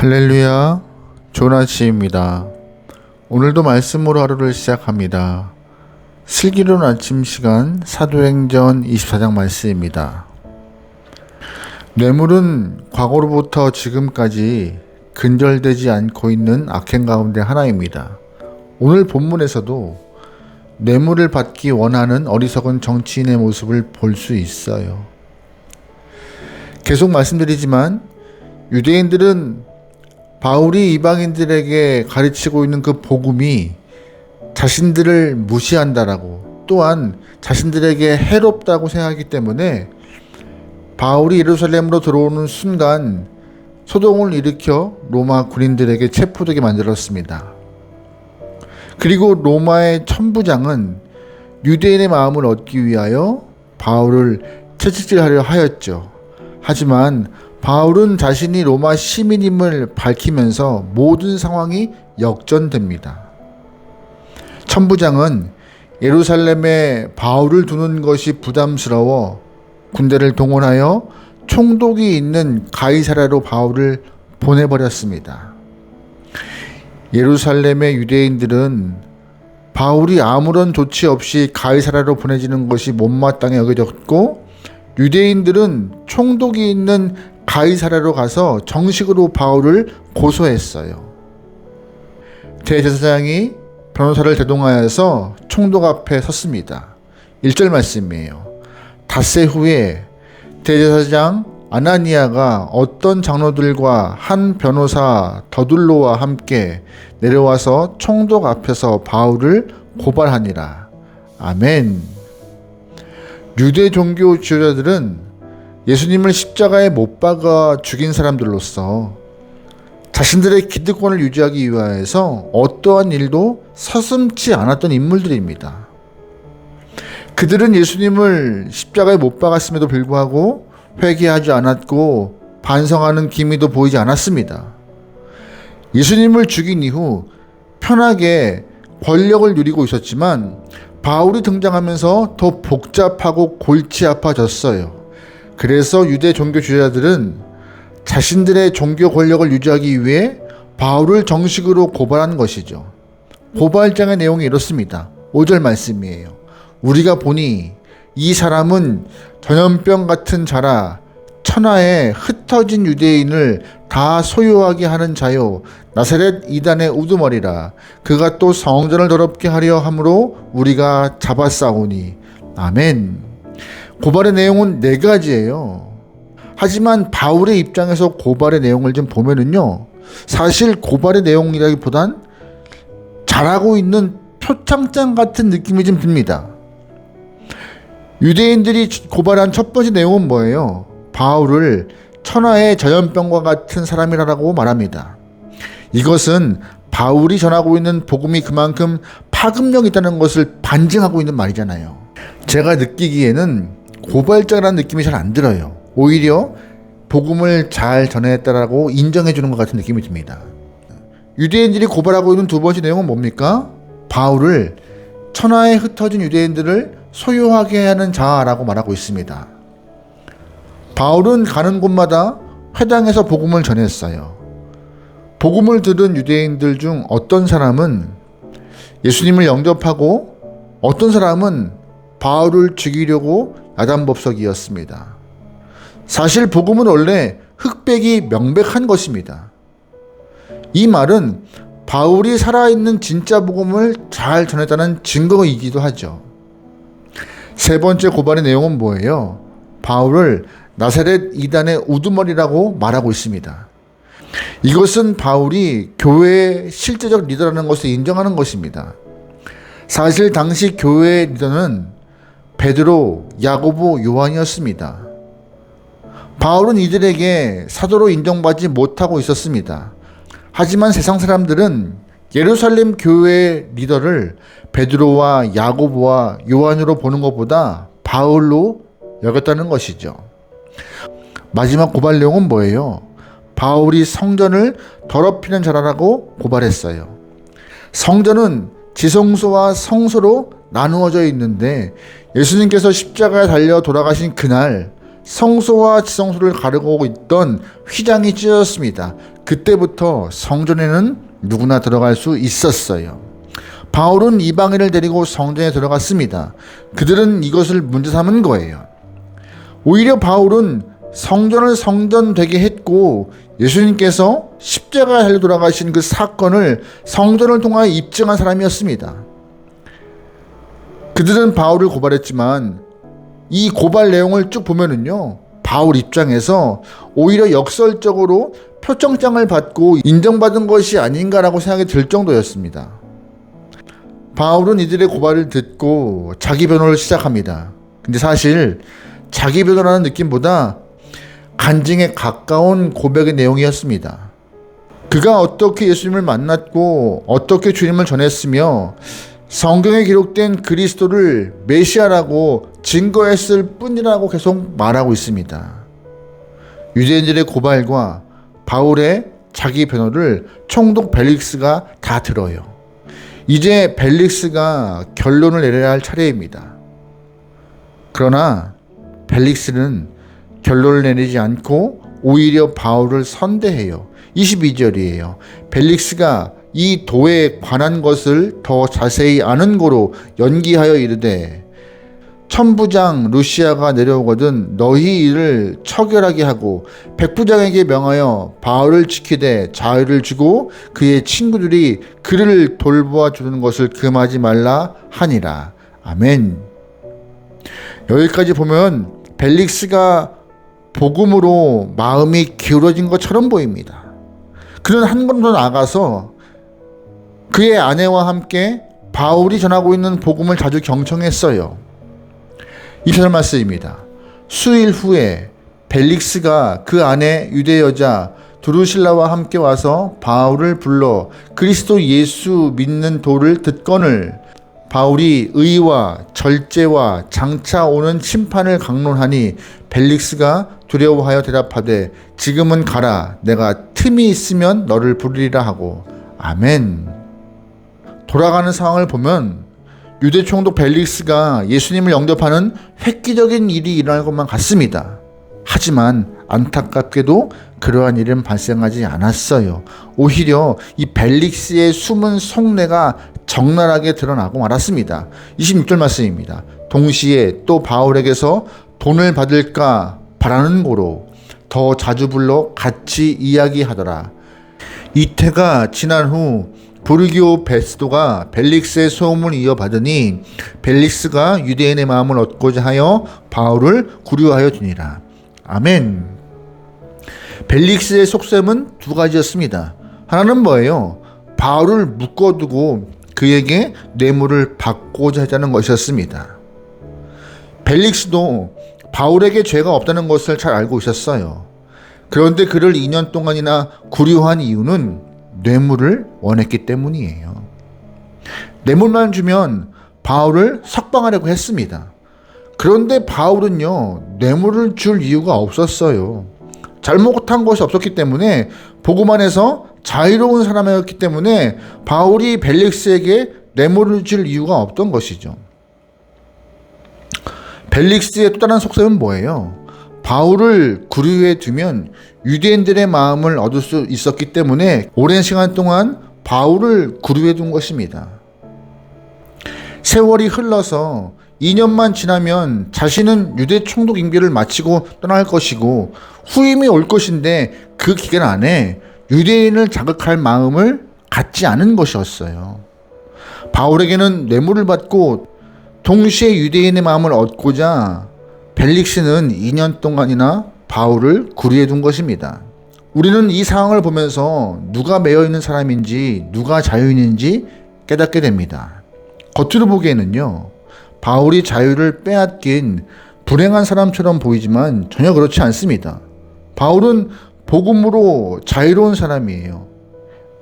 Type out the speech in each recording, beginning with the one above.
할렐루야, 좋은 아침입니다. 오늘도 말씀으로 하루를 시작합니다. 슬기로운 아침 시간 사도행전 24장 말씀입니다. 뇌물은 과거로부터 지금까지 근절되지 않고 있는 악행 가운데 하나입니다. 오늘 본문에서도 뇌물을 받기 원하는 어리석은 정치인의 모습을 볼 수 있어요. 계속 말씀드리지만 유대인들은 바울이 이방인들에게 가르치고 있는 그 복음이 자신들을 무시한다라고, 또한 자신들에게 해롭다고 생각하기 때문에 바울이 예루살렘으로 들어오는 순간 소동을 일으켜 로마 군인들에게 체포되게 만들었습니다. 그리고 로마의 천부장은 유대인의 마음을 얻기 위하여 바울을 채찍질하려 하였죠. 하지만 바울은 자신이 로마 시민임을 밝히면서 모든 상황이 역전됩니다. 천부장은 예루살렘에 바울을 두는 것이 부담스러워 군대를 동원하여 총독이 있는 가이사랴로 바울을 보내버렸습니다. 예루살렘의 유대인들은 바울이 아무런 조치 없이 가이사랴로 보내지는 것이 못마땅해 여겨졌고, 유대인들은 총독이 있는 가이사랴로 가서 정식으로 바울을 고소했어요. 대제사장이 변호사를 대동하여서 총독 앞에 섰습니다. 1절 말씀이에요. 닷새 후에 대제사장 아나니아가 어떤 장로들과 한 변호사 더둘로와 함께 내려와서 총독 앞에서 바울을 고발하니라. 아멘. 유대 종교 지도자들은 예수님을 십자가에 못 박아 죽인 사람들로서 자신들의 기득권을 유지하기 위하여서 어떠한 일도 서슴지 않았던 인물들입니다. 그들은 예수님을 십자가에 못 박았음에도 불구하고 회개하지 않았고 반성하는 기미도 보이지 않았습니다. 예수님을 죽인 이후 편하게 권력을 누리고 있었지만 바울이 등장하면서 더 복잡하고 골치 아파졌어요. 그래서 유대 종교 지도자들은 자신들의 종교 권력을 유지하기 위해 바울을 정식으로 고발한 것이죠. 고발장의 내용이 이렇습니다. 5절 말씀이에요. 우리가 보니 이 사람은 전염병 같은 자라, 천하에 흩어진 유대인을 다 소유하게 하는 자요, 나사렛 이단의 우두머리라. 그가 또 성전을 더럽게 하려 함으로 우리가 잡아싸우니. 아멘. 고발의 내용은 4가지예요. 하지만 바울의 입장에서 고발의 내용을 좀 보면은요, 사실 고발의 내용이라기보단 잘하고 있는 표창장 같은 느낌이 좀 듭니다. 유대인들이 고발한 첫 번째 내용은 뭐예요? 바울을 천하의 전염병과 같은 사람이라고 말합니다. 이것은 바울이 전하고 있는 복음이 그만큼 파급력이 있다는 것을 반증하고 있는 말이잖아요. 제가 느끼기에는 고발자라는 느낌이 잘 안 들어요. 오히려 복음을 잘 전했다라고 인정해 주는 것 같은 느낌이 듭니다. 유대인들이 고발하고 있는 두 번째 내용은 뭡니까? 바울을 천하에 흩어진 유대인들을 소유하게 하는 자라고 말하고 있습니다. 바울은 가는 곳마다 회당에서 복음을 전했어요. 복음을 들은 유대인들 중 어떤 사람은 예수님을 영접하고 어떤 사람은 바울을 죽이려고 야단법석이었습니다. 사실 복음은 원래 흑백이 명백한 것입니다. 이 말은 바울이 살아있는 진짜 복음을 잘 전했다는 증거이기도 하죠. 세 번째 고발의 내용은 뭐예요? 바울을 나사렛 이단의 우두머리라고 말하고 있습니다. 이것은 바울이 교회의 실제적 리더라는 것을 인정하는 것입니다. 사실 당시 교회의 리더는 베드로, 야고보, 요한이었습니다. 바울은 이들에게 사도로 인정받지 못하고 있었습니다. 하지만 세상 사람들은 예루살렘 교회의 리더를 베드로와 야고보와 요한으로 보는 것보다 바울로 여겼다는 것이죠. 마지막 고발 내용은 뭐예요? 바울이 성전을 더럽히는 자라고 고발했어요. 성전은 지성소와 성소로 나누어져 있는데 예수님께서 십자가에 달려 돌아가신 그날 성소와 지성소를 가르고 있던 휘장이 찢어졌습니다. 그때부터 성전에는 누구나 들어갈 수 있었어요. 바울은 이방인을 데리고 성전에 들어갔습니다. 그들은 이것을 문제 삼은 거예요. 오히려 바울은 성전을 성전되게 했고 예수님께서 십자가에 달려 돌아가신 그 사건을 성전을 통하여 입증한 사람이었습니다. 그들은 바울을 고발했지만 이 고발 내용을 쭉 보면은요, 바울 입장에서 오히려 역설적으로 표창장을 받고 인정받은 것이 아닌가라고 생각이 들 정도였습니다. 바울은 이들의 고발을 듣고 자기 변호를 시작합니다. 근데 사실 자기 변호라는 느낌보다 간증에 가까운 고백의 내용이었습니다. 그가 어떻게 예수님을 만났고 어떻게 주님을 전했으며 성경에 기록된 그리스도를 메시아라고 증거했을 뿐이라고 계속 말하고 있습니다. 유대인들의 고발과 바울의 자기 변호를 총독 벨릭스가 다 들어요. 이제 벨릭스가 결론을 내려야 할 차례입니다. 그러나 벨릭스는 결론을 내리지 않고 오히려 바울을 선대해요. 22절이에요. 벨릭스가 이 도에 관한 것을 더 자세히 아는 고로 연기하여 이르되 천부장 루시아가 내려오거든 너희 이를 처결하게 하고 백부장에게 명하여 바울을 지키되 자유를 주고 그의 친구들이 그를 돌보아 주는 것을 금하지 말라 하니라. 아멘. 여기까지 보면 벨릭스가 복음으로 마음이 기울어진 것처럼 보입니다. 그는 한 걸음 더 나아가서 그의 아내와 함께 바울이 전하고 있는 복음을 자주 경청했어요. 20절 말씀입니다. 수일 후에 벨릭스가 그 아내 유대 여자 두루실라와 함께 와서 바울을 불러 그리스도 예수 믿는 도를 듣거늘 바울이 의와 절제와 장차 오는 심판을 강론하니 벨릭스가 두려워하여 대답하되 지금은 가라 내가 틈이 있으면 너를 부르리라 하고. 아멘. 돌아가는 상황을 보면 유대 총독 벨릭스가 예수님을 영접하는 획기적인 일이 일어날 것만 같습니다. 하지만 안타깝게도 그러한 일은 발생하지 않았어요. 오히려 이 벨릭스의 숨은 속내가 적나라하게 드러나고 말았습니다. 26절 말씀입니다. 동시에 또 바울에게서 돈을 받을까 바라는 고로 더 자주 불러 같이 이야기하더라. 이태가 지난 후 부르기오 베스도가 벨릭스의 소음을 이어받으니 벨릭스가 유대인의 마음을 얻고자 하여 바울을 구류하여 주니라. 아멘. 벨릭스의 속셈은 두 가지였습니다. 하나는 뭐예요? 바울을 묶어두고 그에게 뇌물을 받고자 했다는 것이었습니다. 벨릭스도 바울에게 죄가 없다는 것을 잘 알고 있었어요. 그런데 그를 2년 동안이나 구류한 이유는 뇌물을 원했기 때문이에요. 뇌물만 주면 바울을 석방하려고 했습니다. 그런데 바울은요, 뇌물을 줄 이유가 없었어요. 잘못한 것이 없었기 때문에 복음 안에서 자유로운 사람이었기 때문에 바울이 벨릭스에게 뇌물을 줄 이유가 없던 것이죠. 벨릭스의 또 다른 속셈은 뭐예요? 바울을 구류해 두면 유대인들의 마음을 얻을 수 있었기 때문에 오랜 시간 동안 바울을 구류해 둔 것입니다. 세월이 흘러서 2년만 지나면 자신은 유대 총독 임기를 마치고 떠날 것이고 후임이 올 것인데 그 기간 안에 유대인을 자극할 마음을 갖지 않은 것이었어요. 바울에게는 뇌물을 받고 동시에 유대인의 마음을 얻고자 벨릭스는 2년 동안이나 바울을 구류해 둔 것입니다. 우리는 이 상황을 보면서 누가 매여 있는 사람인지 누가 자유인인지 깨닫게 됩니다. 겉으로 보기에는요, 바울이 자유를 빼앗긴 불행한 사람처럼 보이지만 전혀 그렇지 않습니다. 바울은 복음으로 자유로운 사람이에요.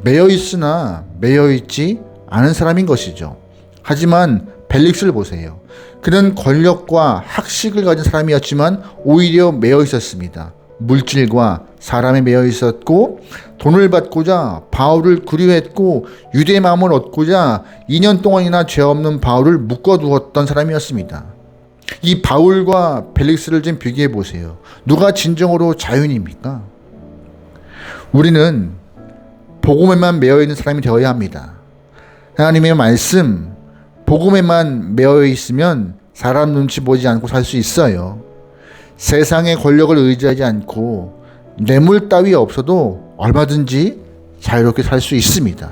매여 있으나 매여 있지 않은 사람인 것이죠. 하지만 벨릭스를 보세요. 그는 권력과 학식을 가진 사람이었지만 오히려 매여 있었습니다. 물질과 사람에 매여 있었고 돈을 받고자 바울을 구류했고 유대의 마음을 얻고자 2년 동안이나 죄 없는 바울을 묶어두었던 사람이었습니다. 이 바울과 벨릭스를 좀 비교해 보세요. 누가 진정으로 자유인입니까? 우리는 복음에만 매여 있는 사람이 되어야 합니다. 하나님의 말씀, 복음에만 매여 있으면 사람 눈치 보지 않고 살 수 있어요. 세상의 권력을 의지하지 않고 뇌물 따위 없어도 얼마든지 자유롭게 살 수 있습니다.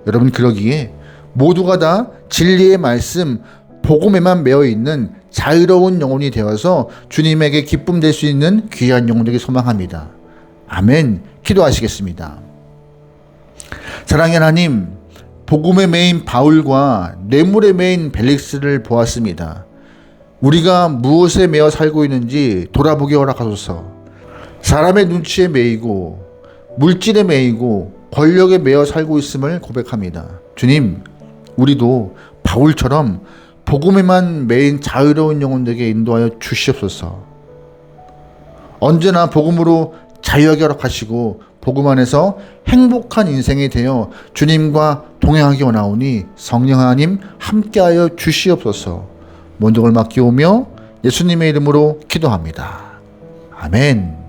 여러분, 그러기에 모두가 다 진리의 말씀, 복음에만 매여 있는 자유로운 영혼이 되어서 주님에게 기쁨 될 수 있는 귀한 영혼 되길 소망합니다. 아멘. 기도하시겠습니다. 사랑의 하나님, 복음에 매인 바울과 뇌물에 매인 벨릭스를 보았습니다. 우리가 무엇에 매여 살고 있는지 돌아보게 허락하소서. 사람의 눈치에 매이고 물질에 매이고 권력에 매여 살고 있음을 고백합니다. 주님, 우리도 바울처럼 복음에만 매인 자유로운 영혼들에게 인도하여 주시옵소서. 언제나 복음으로 자유하게 허락하시고 복음 안에서 행복한 인생이 되어 주님과 동행하기 원하오니 성령 하나님 함께하여 주시옵소서. 모든 걸 맡기오며 예수님의 이름으로 기도합니다. 아멘.